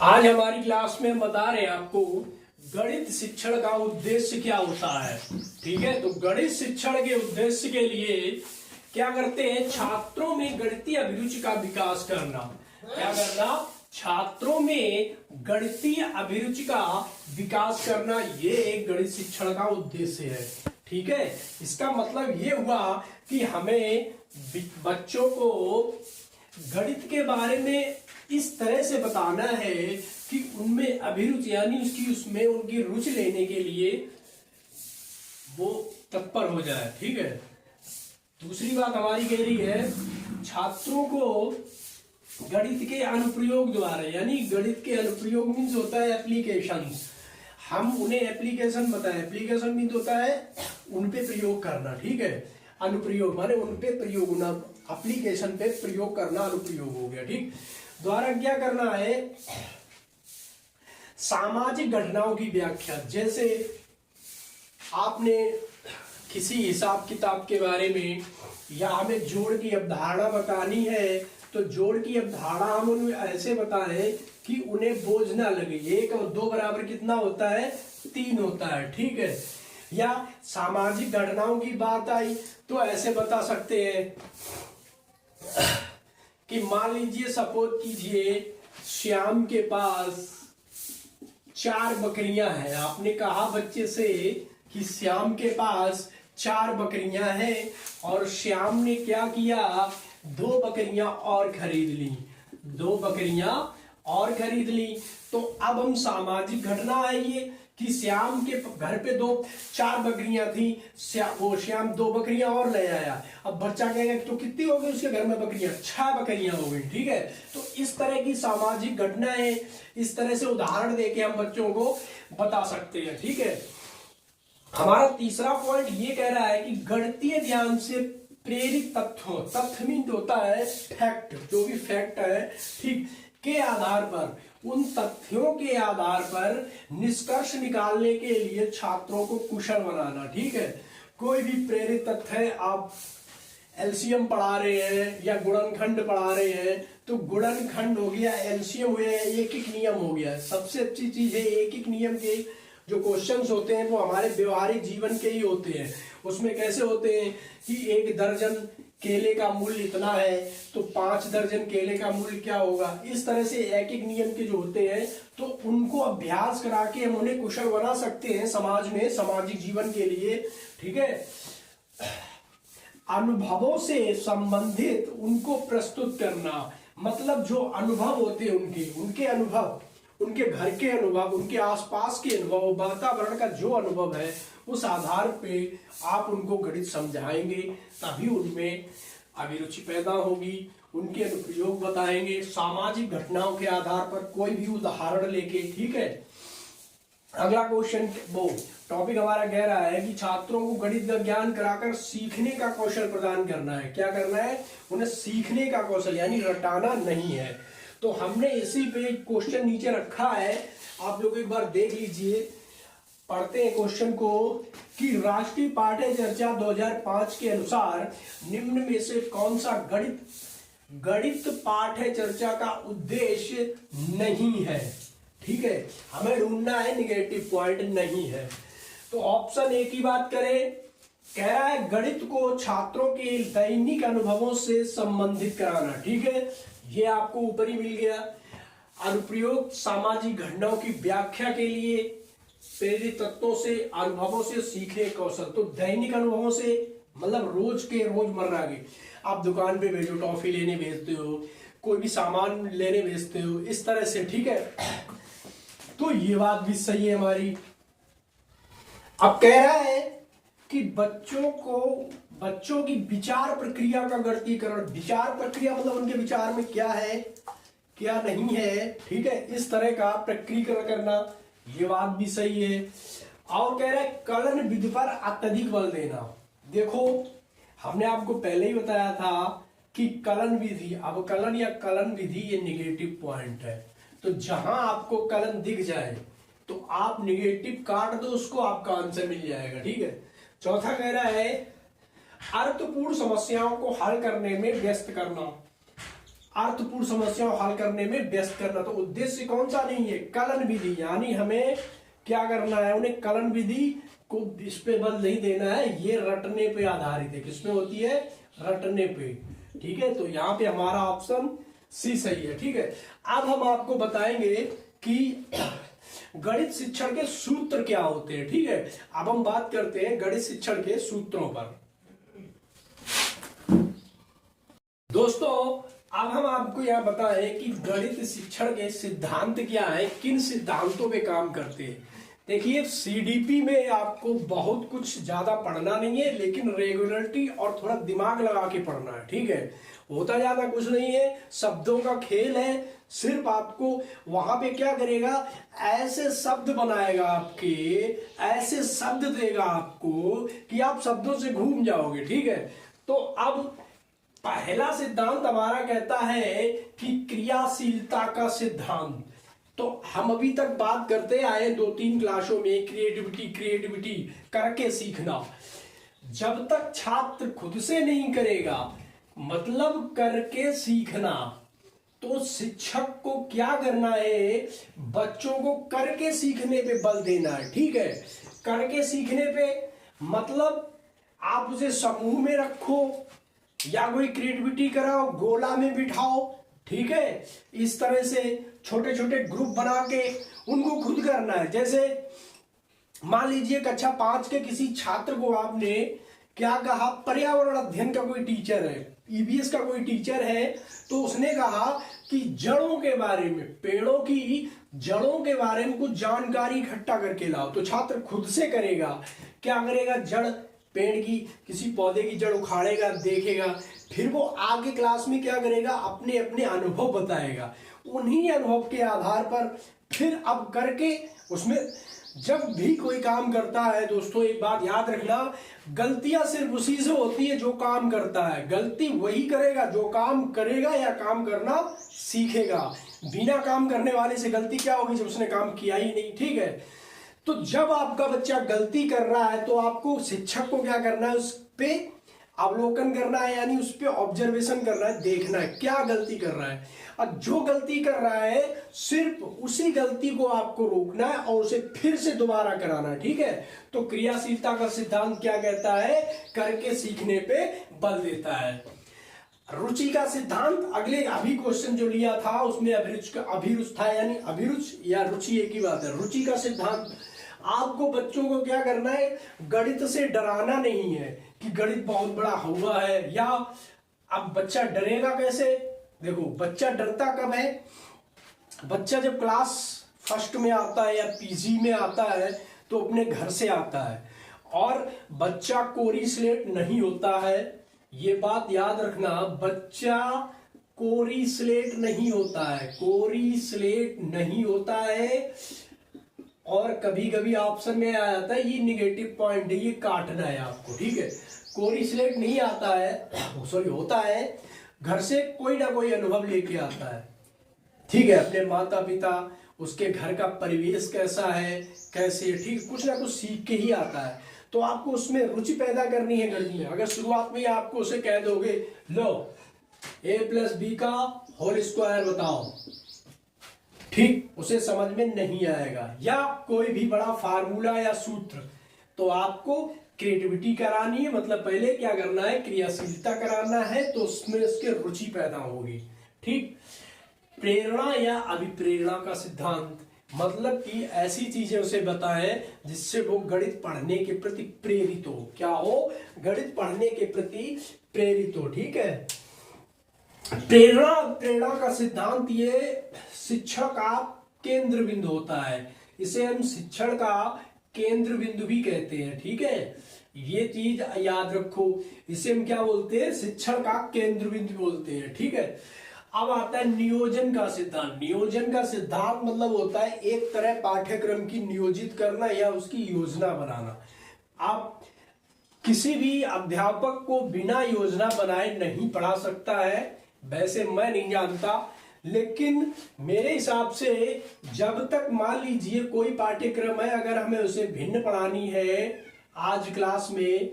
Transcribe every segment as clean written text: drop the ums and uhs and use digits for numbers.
आज हमारी क्लास में हम बता रहे हैं आपको गणित शिक्षण का उद्देश्य क्या होता है। ठीक है, तो गणित शिक्षण के उद्देश्य के लिए क्या करते हैं, छात्रों में गणितीय अभिरुचि का विकास करना। क्या करना, छात्रों में गणितीय अभिरुचि का विकास करना, ये एक गणित शिक्षण का उद्देश्य है। ठीक है, इसका मतलब ये हुआ कि हमें बच्चों को गणित के बारे में इस तरह से बताना है कि उनमें अभिरुचि यानी उसमें उनकी रुचि लेने के लिए वो तत्पर हो जाए। ठीक है, दूसरी बात हमारी कह रही है छात्रों को गणित के अनुप्रयोग द्वारा, यानी गणित के अनुप्रयोग मीन्स होता है एप्लीकेशन। हम उन्हें एप्लीकेशन बताएं, एप्लीकेशन मीन्स होता है उन पे प्रयोग करना। ठीक है, अनुप्रयोग माने उन पे प्रयोग, ना एप्लीकेशन पे प्रयोग करना अनुप्रयोग हो गया। ठीक, द्वारा क्या करना है, सामाजिक घटनाओं की व्याख्या। जैसे आपने किसी हिसाब किताब के बारे में या हमें जोड़ की अवधारणा बतानी है, तो जोड़ की अवधारणा हम उन्हें ऐसे बताएं कि उन्हें बोझ ना लगे। 1 और 2 बराबर कितना होता है, 3 होता है। ठीक है, या सामाजिक घटनाओं की बात आई तो ऐसे बता सकते हैं कि मान लीजिए, सपोज कीजिए श्याम के पास 4 बकरियां हैं। आपने कहा बच्चे से कि श्याम के पास 4 बकरियां हैं और श्याम ने क्या किया, 2 बकरियां और खरीद ली, 2 बकरियां और खरीद ली। तो अब हम सामाजिक घटना है ये कि श्याम के घर पे 4 बकरियां थी, श्याम 2 बकरियां और ले आया। अब बच्चा कहेगा तो कितनी हो गई उसके घर में बकरियां, 6 बकरियां हो गई। ठीक है, तो इस तरह की सामाजिक घटनाएं, इस तरह से उदाहरण देके हम बच्चों को बता सकते हैं। ठीक है, हमारा तीसरा पॉइंट ये कह रहा है कि गणितीय ध्यान से प्रेरित तथ्यों, तथ्य मीन होता है फैक्ट, जो भी फैक्ट है, ठीक, के आधार पर, उन तथ्यों के आधार पर निष्कर्ष निकालने के लिए छात्रों को कुशल बनाना। ठीक है, कोई भी प्रेरित तथ्य है, आप एलसीएम पढ़ा रहे हैं या गुणनखंड पढ़ा रहे हैं, तो गुणनखंड हो गया, एलसीएम हो गया, एक एक नियम हो गया। सबसे अच्छी चीज है एक एक नियम के जो क्वेश्चंस होते हैं वो हमारे व्यवहारिक जीवन के ही होते हैं। उसमें कैसे होते हैं कि 1 दर्जन केले का मूल्य इतना है तो 5 दर्जन केले का मूल्य क्या होगा। इस तरह से एक एक नियम के जो होते हैं तो उनको अभ्यास करा के हम उन्हें कुशल बना सकते हैं समाज में, सामाजिक जीवन के लिए। ठीक है, अनुभवों से संबंधित उनको प्रस्तुत करना, मतलब जो अनुभव होते हैं उनके अनुभव, उनके घर के अनुभव, उनके आसपास के अनुभव, वातावरण का जो अनुभव है, उस आधार पे आप उनको गणित समझाएंगे, तभी उनमें अभिरुचि पैदा होगी। उनके अनुप्रयोग बताएंगे सामाजिक घटनाओं के आधार पर, कोई भी उदाहरण लेके। ठीक है, अगला क्वेश्चन, वो टॉपिक हमारा कह रहा है कि छात्रों को गणित का ज्ञान कराकर सीखने का कौशल प्रदान करना है। क्या करना है, उन्हें सीखने का कौशल, यानी रटाना नहीं है। तो हमने इसी पे क्वेश्चन नीचे रखा है, आप लोग एक बार देख लीजिए। पढ़ते हैं क्वेश्चन को कि राष्ट्रीय पाठ्य चर्चा 2005 के अनुसार निम्न में से कौन सा गणित पाठ्य चर्चा का उद्देश्य नहीं है। ठीक है, हमें ढूंढना है निगेटिव पॉइंट नहीं है। तो ऑप्शन ए की बात करें, कह रहा है गणित को छात्रों के दैनिक अनुभवों से संबंधित कराना। ठीक है, ये आपको ऊपर ही मिल गया। अनुप्रयोग सामाजिक घटनाओं की व्याख्या के लिए प्रेरित तत्वों से, अनुभवों से सीखने कौशल। तो दैनिक अनुभवों से मतलब रोज के रोजमर्रा के, आप दुकान पे भेजो, टॉफी लेने भेजते हो, कोई भी सामान लेने भेजते हो, इस तरह से। ठीक है, तो ये बात भी सही है हमारी। अब कह रहा है कि बच्चों की विचार प्रक्रिया का गणितीकरण। विचार प्रक्रिया मतलब उनके विचार में क्या है क्या नहीं है। ठीक है, इस तरह का प्रक्रियाकरण करना, ये बात भी सही है। और कह रहा है कलन विधि पर अत्यधिक बल देना। देखो, हमने आपको पहले ही बताया था कि कलन विधि, अब कलन या कलन विधि ये निगेटिव पॉइंट है। तो जहां आपको कलन दिख जाए तो आप निगेटिव काट दो उसको, आपका आंसर मिल जाएगा। ठीक है, चौथा कह रहा है अर्थपूर्ण समस्याओं को हल करने में व्यस्त करना। अर्थपूर्ण समस्याओं हल करने में व्यस्त करना। तो उद्देश्य कौन सा नहीं है, कलन विधि, यानी हमें क्या करना है, उन्हें कलन विधि को इस पे बल नहीं देना है, ये रटने पे आधारित है। किसमें होती है, रटने पे। ठीक है, तो यहाँ पे हमारा ऑप्शन सी सही है। ठीक है, अब हम आपको बताएंगे कि गणित शिक्षण के सूत्र क्या होते हैं। ठीक है, अब हम बात करते हैं गणित शिक्षण के सूत्रों पर। दोस्तों अब हम आपको यह बताएं कि गणित शिक्षण के सिद्धांत क्या है, किन सिद्धांतों पे काम करते हैं। देखिए सीडीपी में आपको बहुत कुछ ज्यादा पढ़ना नहीं है, लेकिन रेगुलरिटी और थोड़ा दिमाग लगा के पढ़ना है। ठीक है, होता ज्यादा कुछ नहीं है, शब्दों का खेल है। सिर्फ आपको वहां पे क्या करेगा, ऐसे शब्द बनाएगा आपके, ऐसे शब्द देगा आपको कि आप शब्दों से घूम जाओगे। ठीक है, तो अब पहला सिद्धांत हमारा कहता है कि क्रियाशीलता का सिद्धांत। तो हम अभी तक बात करते आए 2-3 क्लासों में क्रिएटिविटी करके सीखना। जब तक छात्र खुद से नहीं करेगा, मतलब करके सीखना, तो शिक्षक को क्या करना है, बच्चों को करके सीखने पे बल देना है। ठीक है, करके सीखने पे मतलब आप उसे समूह में रखो या कोई क्रिएटिविटी कराओ, गोला में बिठाओ। ठीक है, इस तरह से छोटे छोटे ग्रुप बना के उनको खुद करना है। जैसे मान लीजिए कक्षा 5 के किसी छात्र को आपने क्या कहा, पर्यावरण अध्ययन का कोई टीचर है, ईवीएस का कोई टीचर है, तो उसने कहा कि जड़ों के बारे में, पेड़ों की जड़ों के बारे में कुछ जानकारी इकट्ठा करके लाओ। तो छात्र खुद से करेगा, क्या करेगा, जड़ पेड़ की, किसी पौधे की जड़ उखाड़ेगा, देखेगा, फिर वो आगे क्लास में क्या करेगा, अपने अपने अनुभव बताएगा। उन्हीं अनुभव के आधार पर फिर अब करके उसमें जब भी कोई काम करता है, दोस्तों एक बात याद रखना, गलतियां सिर्फ उसी से होती है जो काम करता है। गलती वही करेगा जो काम करेगा या काम करना सीखेगा। बिना काम करने वाले से गलती क्या होगी, जब उसने काम किया ही नहीं। ठीक है, तो जब आपका बच्चा गलती कर रहा है तो आपको शिक्षक को क्या करना है, उस पे अवलोकन करना है, यानी उस पे ऑब्जर्वेशन करना है, देखना है क्या गलती कर रहा है। और जो गलती कर रहा है सिर्फ उसी गलती को आपको रोकना है और उसे फिर से दोबारा कराना है। ठीक है, तो क्रियाशीलता का सिद्धांत क्या कहता है, करके सीखने पे बल देता है। रुचि का सिद्धांत, अगले अभी क्वेश्चन जो लिया था उसमें अभिरुचि था, यानी अभिरुचि या रुचि एक ही बात है। रुचि का सिद्धांत, आपको बच्चों को क्या करना है, गणित से डराना नहीं है कि गणित बहुत बड़ा हुआ है, या अब बच्चा डरेगा कैसे। देखो बच्चा डरता कब है, बच्चा जब क्लास फर्स्ट में आता है या पीजी में आता है तो अपने घर से आता है, और बच्चा कोरी स्लेट नहीं होता है। ये बात याद रखना, बच्चा कोरी स्लेट नहीं होता है, कोरी स्लेट नहीं होता है। और कभी कभी ऑप्शन में आ जाता है ये निगेटिव पॉइंट है, ये काटना है आपको। ठीक है, कोरी स्लेट नहीं आता है, सॉरी होता है, घर से कोई ना कोई अनुभव लेके आता है। ठीक है, अपने माता पिता, उसके घर का परिवेश कैसा है, कैसे, ठीक, कुछ ना कुछ सीख के ही आता है। तो आपको उसमें रुचि पैदा करनी है गणित में। अगर शुरुआत में आपको उसे कह दोगे लो a+b का होल स्क्वायर बताओ, ठीक, उसे समझ में नहीं आएगा, या कोई भी बड़ा फार्मूला या सूत्र, तो आपको क्रिएटिविटी करानी है। मतलब पहले क्या करना है, क्रियाशीलता कराना है, तो उसमें उसके रुचि पैदा होगी। ठीक, प्रेरणा या अभिप्रेरणा का सिद्धांत, मतलब कि ऐसी चीजें उसे बताएं जिससे वो गणित पढ़ने के प्रति प्रेरित हो। क्या हो, गणित पढ़ने के प्रति प्रेरित हो। ठीक है, प्रेरणा का सिद्धांत, ये शिक्षण का केंद्र बिंदु होता है, इसे हम शिक्षण का केंद्र बिंदु भी कहते हैं। ठीक है, ये चीज याद रखो, इसे हम क्या बोलते हैं, शिक्षण का केंद्र बिंदु बोलते हैं। ठीक है, अब आता है नियोजन का सिद्धांत। नियोजन का सिद्धांत मतलब होता है एक तरह पाठ्यक्रम की नियोजित करना या उसकी योजना बनाना। आप किसी भी अध्यापक को बिना योजना बनाए नहीं पढ़ा सकता है, वैसे मैं नहीं जानता, लेकिन मेरे हिसाब से जब तक मान लीजिए कोई पाठ्यक्रम है, अगर हमें उसे भिन्न पढ़ानी है आज क्लास में,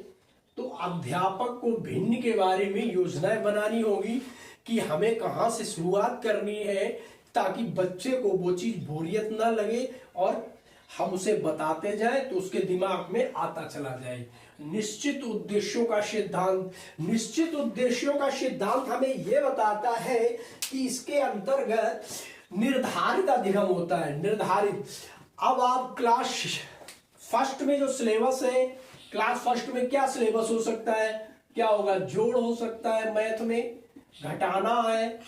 तो अध्यापक को भिन्न के बारे में योजनाएं बनानी होगी कि हमें कहाँ से शुरुआत करनी है, ताकि बच्चे को वो चीज बोरियत ना लगे और हम उसे बताते जाए तो उसके दिमाग में आता चला जाए। निश्चित उद्देश्यों का सिद्धांत, निश्चित उद्देश्यों का सिद्धांत हमें यह बताता है कि इसके अंतर्गत निर्धारित अधिगम होता है, निर्धारित। अब आप क्लास फर्स्ट में जो सिलेबस है, क्लास फर्स्ट में क्या सिलेबस हो सकता है, क्या होगा, जोड़ हो सकता है, मैथ में घटाना है,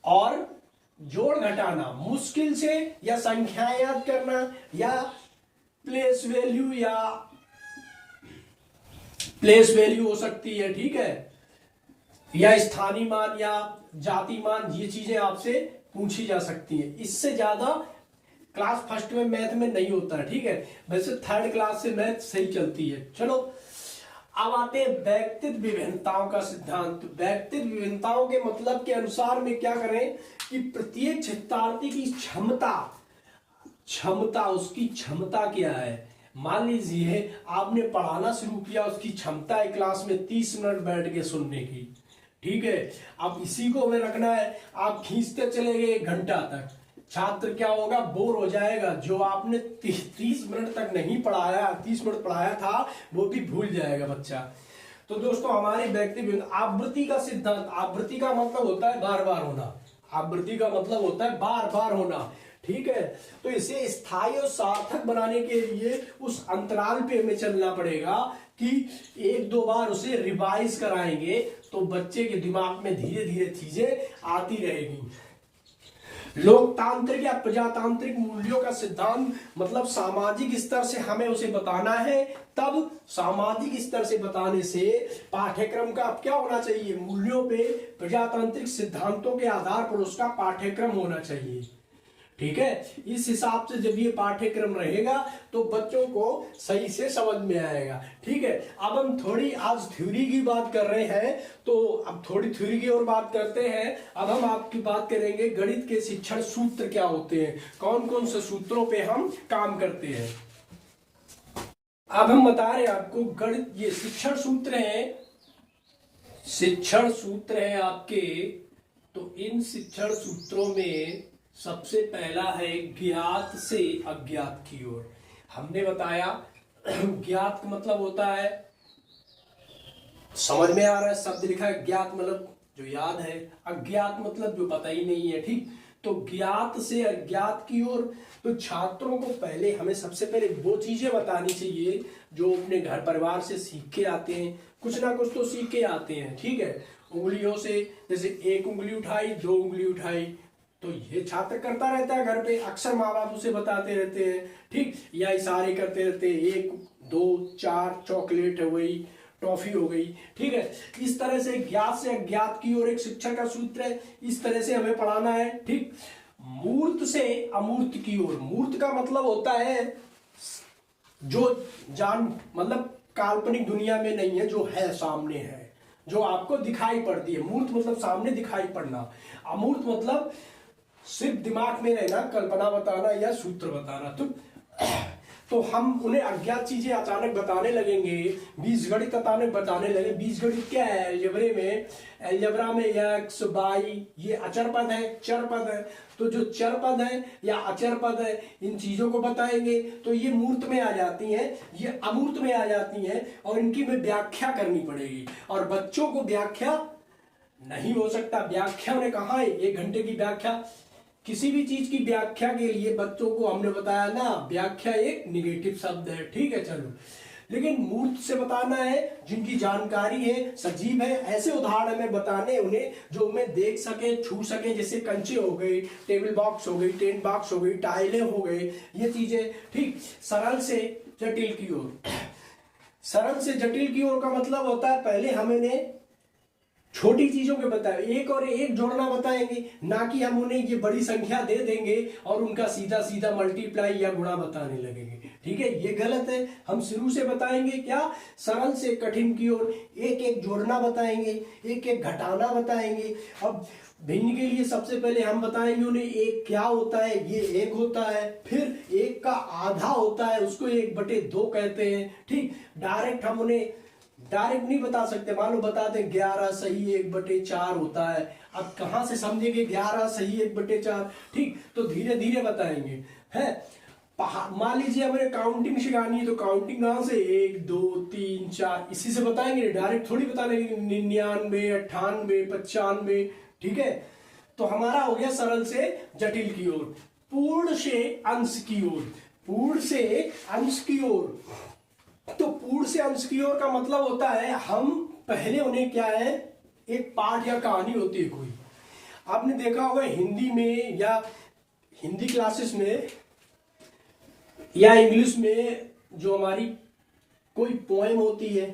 और जोड़ घटाना मुश्किल से, या संख्याएं याद करना, या प्लेस वैल्यू हो सकती है, ठीक है, या स्थानीय मान या जाति मान, ये चीजें आपसे पूछी जा सकती है। इससे ज्यादा क्लास फर्स्ट में मैथ में नहीं होता है, ठीक है। वैसे थर्ड क्लास से मैथ सही चलती है। चलो अब आते हैं व्यक्तित्व विभिन्नताओं का सिद्धांत। व्यक्तित्व विभिन्नताओं के मतलब के अनुसार में क्या करें कि प्रत्येक चित्तार्थी की क्षमता उसकी क्षमता क्या है। मान लीजिए आपने पढ़ाना शुरू किया, उसकी क्षमता है क्लास में 30 मिनट बैठ के सुनने की, ठीक है। अब इसी को हमें रखना है, आप खींचते चले गए 1 घंटा तक, छात्र क्या होगा, बोर हो जाएगा। जो आपने 30 मिनट तक नहीं पढ़ाया, 30 मिनट पढ़ाया था, वो भी भूल जाएगा बच्चा। तो दोस्तों हमारे व्यक्तित्व आवृत्ति का सिद्धांत, आवृत्ति का मतलब होता है बार बार होना, आवृत्ति का मतलब होता है बार बार होना, ठीक है। तो इसे स्थायी और सार्थक बनाने के लिए उस अंतराल पे हमें चलना पड़ेगा कि 1-2 बार उसे रिवाइज कराएंगे तो बच्चे के दिमाग में धीरे धीरे चीजें आती रहेगी। लोकतांत्रिक या प्रजातांत्रिक मूल्यों का सिद्धांत मतलब सामाजिक स्तर से हमें उसे बताना है, तब सामाजिक स्तर से बताने से पाठ्यक्रम का क्या होना चाहिए, मूल्यों पे प्रजातांत्रिक सिद्धांतों के आधार पर उसका पाठ्यक्रम होना चाहिए, ठीक है। इस हिसाब से जब ये पाठ्यक्रम रहेगा तो बच्चों को सही से समझ में आएगा, ठीक है। अब हम थोड़ी आज थ्योरी की बात कर रहे हैं, तो अब थोड़ी थ्योरी की और बात करते हैं। अब हम आपकी बात करेंगे गणित के शिक्षण सूत्र क्या होते हैं, कौन कौन से सूत्रों पे हम काम करते हैं। अब हम बता रहे हैं आपको गणित, ये शिक्षण सूत्र हैं आपके। तो इन शिक्षण सूत्रों में सबसे पहला है ज्ञात से अज्ञात की ओर। हमने बताया ज्ञात मतलब होता है, समझ में आ रहा है, शब्द लिखा है, ज्ञात मतलब जो याद है, अज्ञात मतलब जो पता ही नहीं है, ठीक। तो ज्ञात से अज्ञात की ओर, तो छात्रों को पहले हमें सबसे पहले वो चीजें बतानी चाहिए जो अपने घर परिवार से सीख के आते हैं, कुछ ना कुछ तो सीख के आते हैं, ठीक है। उंगलियों से, जैसे 1 उंगली उठाई, 2 उंगली उठाई, तो ये छात्र करता रहता है घर पे, अक्सर माँ बाप उसे बताते रहते हैं, ठीक, या इशारे करते रहते हैं, 1 2 4 चॉकलेट हो गई, टॉफी हो गई, ठीक है। इस तरह से ज्ञात से अज्ञात की ओर एक शिक्षण का सूत्र है, इस तरह से हमें पढ़ाना है, ठीक। मूर्त से अमूर्त की ओर, मूर्त का मतलब होता है जो मतलब काल्पनिक दुनिया में नहीं है, जो है सामने है, जो आपको दिखाई पड़ती है। मूर्त मतलब सामने दिखाई पड़ना, अमूर्त मतलब सिर्फ दिमाग में रहना, कल्पना बताना या सूत्र बताना। तो हम उन्हें अज्ञात चीजें अचानक बताने लगेंगे, बीजगणित अचानक बताने लगे। बीजगणित क्या है, एलजेब्रा में एक्स वाई ये अचर पद है, चर पद है। तो जो चर पद है या अचर पद है, इन चीजों को बताएंगे तो ये मूर्त में आ जाती हैं, ये अमूर्त में आ जाती हैं, और इनकी में व्याख्या करनी पड़ेगी। और बच्चों को व्याख्या नहीं हो सकता, व्याख्या ने कहा है 1 घंटे की व्याख्या, किसी भी चीज की व्याख्या के लिए बच्चों को हमने बताया ना, व्याख्या एक निगेटिव शब्द है, ठीक है। चलो, लेकिन मूर्त से बताना है जिनकी जानकारी है, सजीव है, ऐसे उदाहरण में बताने उन्हें जो उन्हें देख सके, छू सके, जैसे कंचे हो गए, टेबल बॉक्स हो गई, टेंट बॉक्स हो गई, टाइलें हो गए, ये चीजें, ठीक। सरल से जटिल की ओर, सरल से जटिल की ओर का मतलब होता है पहले हमें छोटी चीजों के बताए, 1 और 1 जोड़ना बताएंगे, ना कि हम उन्हें ये बड़ी संख्या दे देंगे और उनका सीधा सीधा मल्टीप्लाई या गुणा बताने लगेंगे, ठीक है। ये गलत है। हम शुरू से बताएंगे क्या, सरल से कठिन की ओर, 1-1 जोड़ना बताएंगे, 1-1 घटाना बताएंगे। अब भिन्न के लिए सबसे पहले हम बताएंगे उन्हें 1 क्या होता है, ये 1 होता है, फिर 1 का आधा होता है, उसको 1/2 कहते हैं, ठीक। डायरेक्ट हम उन्हें डायरेक्ट नहीं बता सकते। मान लो बता दें 11 सही 1/4 होता है, अब कहां से समझेंगे 11 सही 1/4, ठीक, तो धीरे धीरे बताएंगे है। मान लीजिए हमने काउंटिंग सिखानी है तो काउंटिंग कहां से 1 2 3 4 इसी से बताएंगे, डायरेक्ट थोड़ी बता देंगे 99 98 95, ठीक है। तो हमारा हो गया सरल से जटिल की ओर, पूर्ण से अंश की ओर, पूर्ण से अंश की ओर। तो पूर्ण से अंश की ओर का मतलब होता है हम पहले उन्हें क्या है, एक पाठ या कहानी होती है कोई, आपने देखा होगा हिंदी में या हिंदी क्लासेस में या इंग्लिश में, जो हमारी कोई पोएम होती है,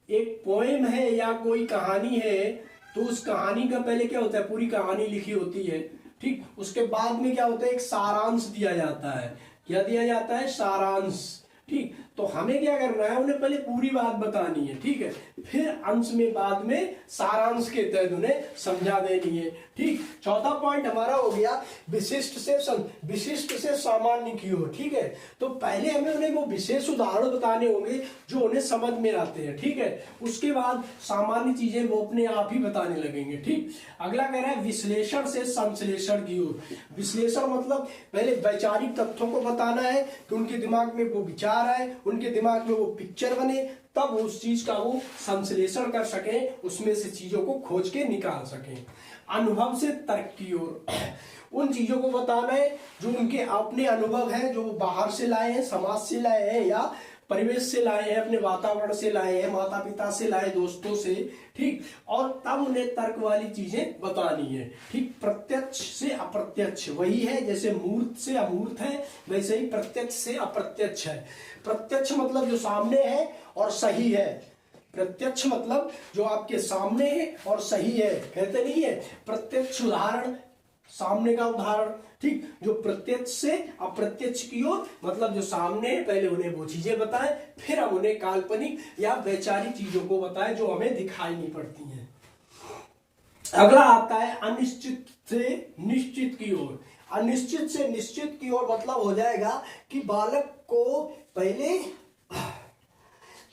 एक पोएम है या कोई कहानी है, तो उस कहानी का पहले क्या होता है, पूरी कहानी लिखी होती है, ठीक, उसके बाद में क्या होता है, एक सारांश दिया जाता है। क्या दिया जाता है, सारांश, ठीक। तो हमें क्या करना है, उन्हें पहले पूरी बात बतानी है, ठीक है, फिर अंश में बाद में सारांश के तहत उन्हें समझा देनी है, ठीक। चौथा पॉइंट हमारा हो गया विशिष्ट से सामान्य की ओर, ठीक है। तो पहले हमें उन्हें वो विशेष उदाहरण बताने होंगे जो उन्हें समझ में आते हैं, ठीक है। उसके बाद सामान्य चीजें वो अपने आप ही बताने लगेंगे, ठीक। अगला कह रहा है विश्लेषण से संश्लेषण की ओर। विश्लेषण मतलब पहले वैचारिक तथ्यों को बताना है कि उनके दिमाग में वो विचार आए, उनके दिमाग में वो पिक्चर बने, तब उस चीज का वो संश्लेषण कर सके, उसमें से चीजों को खोज के निकाल सके। अनुभव से तर्क की ओर, उन चीजों को बताना है जो उनके अपने अनुभव है, जो बाहर से लाए हैं, समाज से लाए हैं या परिवेश से लाए हैं, अपने वातावरण से लाए हैं, माता पिता से लाए, दोस्तों से, ठीक। और तब उन्हें तर्क वाली चीजें बतानी है, ठीक। प्रत्यक्ष से अप्रत्यक्ष वही है, जैसे मूर्त से अमूर्त है, वैसे ही प्रत्यक्ष से अप्रत्यक्ष है। प्रत्यक्ष मतलब जो सामने है और सही है, प्रत्यक्ष मतलब जो आपके सामने है और सही है, कहते नहीं है प्रत्यक्ष उदाहरण, सामने का उदाहरण, ठीक। जो प्रत्यक्ष से अप्रत्यक्ष की ओर मतलब जो सामने है, पहले उन्हें वो चीजें बताएं, फिर हम उन्हें काल्पनिक या वैचारिक चीजों को बताएं जो हमें दिखाई नहीं पड़ती हैं। अगला आता है अनिश्चित से निश्चित की ओर। अनिश्चित से निश्चित की ओर मतलब हो जाएगा कि बालक को पहले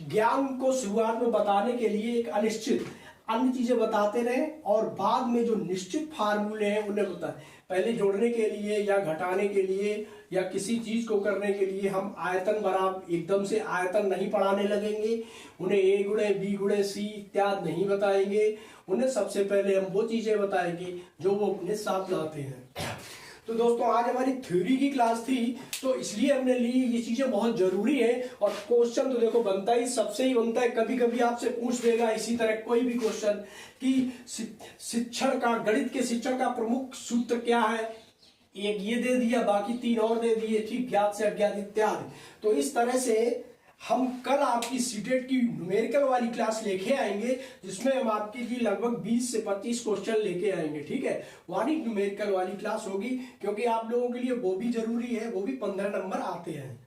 ज्ञान को शुरुआत में बताने के लिए एक अनिश्चित अन्य चीजें बताते रहे और बाद में जो निश्चित फार्मूले हैं उन्हें बताएं। पहले जोड़ने के लिए या घटाने के लिए या किसी चीज को करने के लिए हम आयतन बराबर एकदम से आयतन नहीं पढ़ाने लगेंगे, उन्हें a गुणे b गुणे c इत्यादि नहीं बताएंगे। उन्हें सबसे पहले हम वो चीजें बताएंगे जो वो अपने साथ लाते हैं। तो दोस्तों आज हमारी थ्योरी की क्लास थी, तो इसलिए हमने ली, ये चीजें बहुत जरूरी है। और क्वेश्चन तो देखो बनता ही सबसे ही बनता है, कभी कभी आपसे पूछ देगा इसी तरह कोई भी क्वेश्चन कि शिक्षण का, गणित के शिक्षण का प्रमुख सूत्र क्या है, एक ये दे दिया, बाकी 3 और दे दिए, ठीक, ज्ञात से अज्ञात इत्यादि। तो इस तरह से हम कल आपकी सीटेट की न्यूमेरिकल वाली क्लास लेके आएंगे, जिसमें हम आपके लिए लगभग 20 से 25 क्वेश्चन लेके आएंगे, ठीक है। वाली न्यूमेरिकल वाली क्लास होगी, क्योंकि आप लोगों के लिए वो भी जरूरी है, वो भी 15 नंबर आते हैं,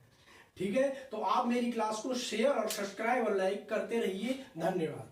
ठीक है। तो आप मेरी क्लास को शेयर और सब्सक्राइब और लाइक करते रहिए। धन्यवाद।